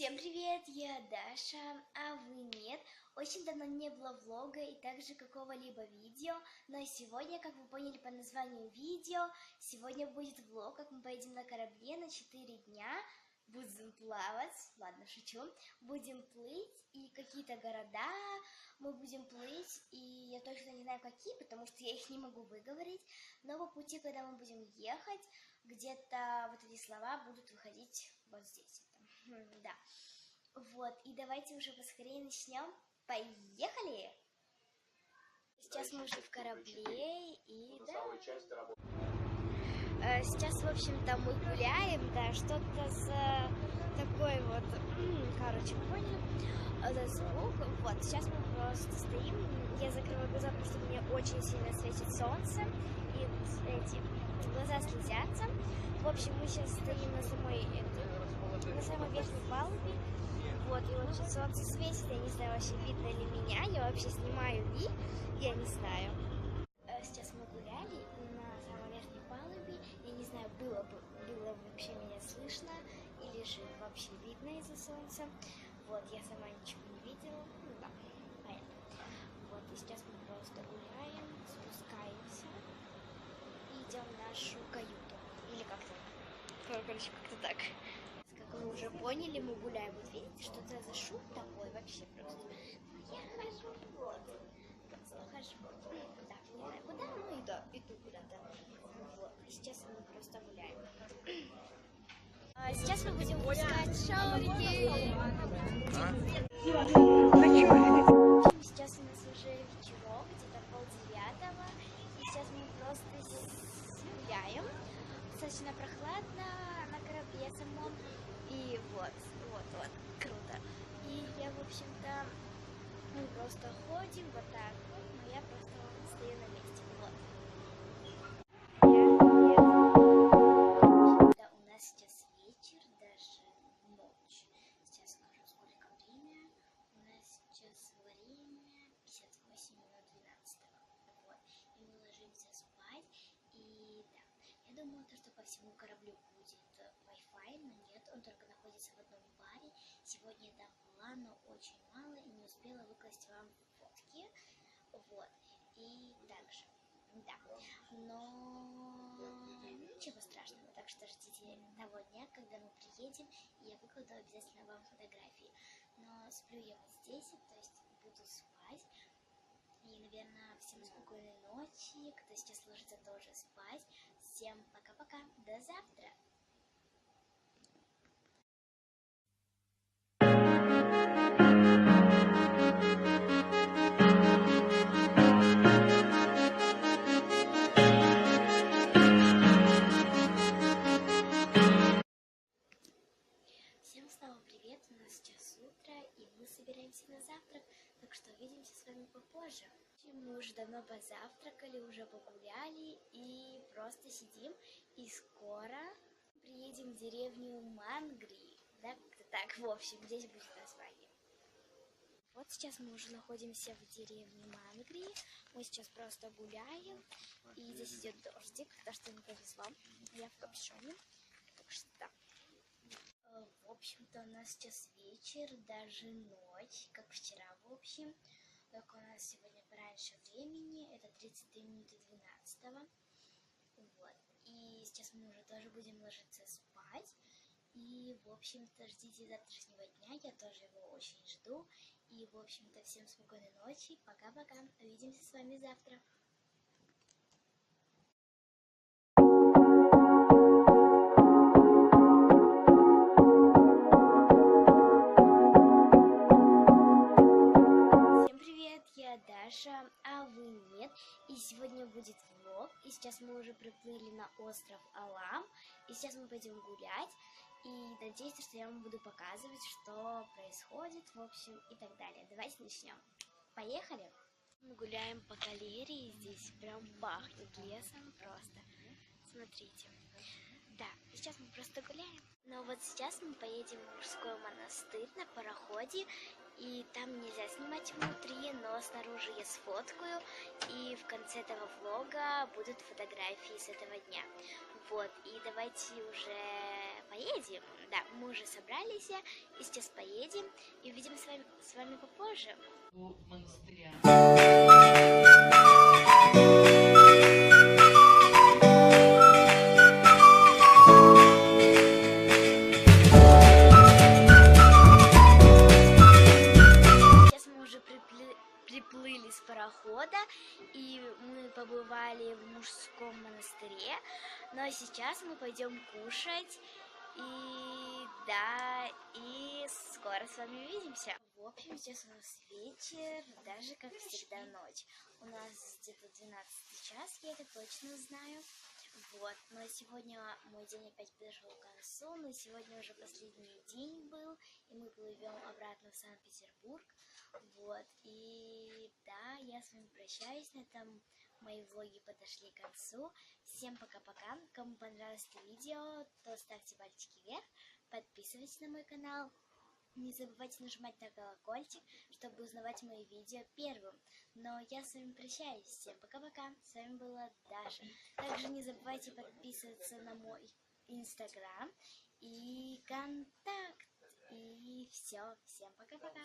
Всем привет, я Даша, а вы нет. Очень давно не было влога и также какого-либо видео, но сегодня, как вы поняли по названию видео, сегодня будет влог, как мы поедем на корабле на 4 дня, будем плавать, ладно, шучу, будем плыть и какие-то города мы будем плыть, и я точно не знаю какие, потому что я их не могу выговорить, но по пути, когда мы будем ехать, где-то вот эти слова будут выходить вот здесь. Да. Вот, и давайте уже поскорее начнем. Поехали! Сейчас мы уже в корабле, и да. Сейчас, в общем-то, мы гуляем, да, что-то за такой вот, короче, поняли, за звук. Вот, сейчас мы просто стоим, я закрываю глаза, потому что мне очень сильно светит солнце, и эти глаза слезятся. В общем, мы сейчас стоим на самой верхней палубе. Вот, и вот солнце светит, я не знаю, вообще видно ли меня, я вообще снимаю ли, я не знаю. Сейчас мы гуляли на самой верхней палубе, я не знаю, было вообще меня слышно, или же вообще видно из-за солнца. Вот, я сама ничего не видела, ну да, понятно. Вот, и сейчас мы просто гуляем, спускаемся и идем в нашу каюту, или как-то, короче, как-то так. Как вы уже поняли, мы гуляем. Вот видите, что это за шум такой вообще просто. Я хожу, вот. Просто хожу. Да, не знаю куда, ну иду куда-то. Вот. Сейчас мы просто гуляем. Сейчас мы будем пускать шарики. Сейчас у нас уже вечерок, где-то 8:30. И сейчас мы просто гуляем. Достаточно прохладно на корабле самом. И вот, круто. И я, в общем-то, мы просто ходим вот так вот, но я просто стою на месте, вот. Да, у нас сейчас вечер, даже ночь. Сейчас скажу, сколько время. У нас сейчас время 58 минут 12. Вот. И мы ложимся спать. И да, я думала, что по всему кораблю будет Wi-Fi, но нет, он только находится в одном баре. Сегодня я там была, но очень мало и не успела выкласть вам фотки. Вот. И также, да. Но ничего страшного, так что ждите того дня, когда мы приедем, и я выкладу обязательно вам фотографии. Но сплю я вот здесь, то есть буду спать. И, наверное, всем спокойной ночи. Кто сейчас ложится, тоже спать. Всем пока-пока. До завтра. Всем снова привет. У нас сейчас утро, и мы собираемся на завтрак. Так что увидимся с вами попозже. Мы уже давно позавтракали, уже погуляли и просто сидим. И скоро приедем в деревню Мангри. Да, как-то так. В общем, здесь будет название. Вот сейчас мы уже находимся в деревне Мангри. Мы сейчас просто гуляем. И здесь идет дождик, потому что не повезло. Я в капюшоне. Так что да. В общем-то, у нас сейчас вечер, даже ночь, как вчера, в общем. Только у нас сегодня пораньше времени, это 33 минуты 12. Вот. И сейчас мы уже тоже будем ложиться спать. И, в общем-то, ждите завтрашнего дня, я тоже его очень жду. И, в общем-то, всем спокойной ночи, пока-пока, увидимся с вами завтра. Даша, а вы нет. И сегодня будет влог. И сейчас мы уже приплыли на остров Алам. И сейчас мы пойдем гулять. И надеюсь, что я вам буду показывать, что происходит, в общем, и так далее. Давайте начнем. Поехали! Мы гуляем по галерее. Здесь прям пахнет лесом просто. Смотрите. Да, сейчас мы просто гуляем. Но вот сейчас мы поедем в мужской монастырь на пароходе. И там нельзя снимать внутри, но снаружи я сфоткаю. И в конце этого влога будут фотографии с этого дня. Вот, и давайте уже поедем. Да, мы уже собрались, и сейчас поедем, и увидим с вами попозже. У монастыря. Сейчас мы уже приплыли с парохода, и мы побывали в мужском монастыре. Но сейчас мы пойдем кушать, и да, и скоро с вами увидимся. В общем, сейчас у нас вечер, даже как всегда ночь. У нас где-то 12 час, я это точно знаю. Вот, но сегодня мой день опять подошел к концу, но сегодня уже последний день был, и мы плывем обратно в Санкт-Петербург. Вот, и да, я с вами прощаюсь, на этом мои влоги подошли к концу. Всем пока-пока, кому понравилось это видео, то ставьте пальчики вверх, подписывайтесь на мой канал. Не забывайте нажимать на колокольчик, чтобы узнавать мои видео первым. Но я с вами прощаюсь. Всем пока-пока. С вами была Даша. Также не забывайте подписываться на мой инстаграм и контакт. И все. Всем пока-пока.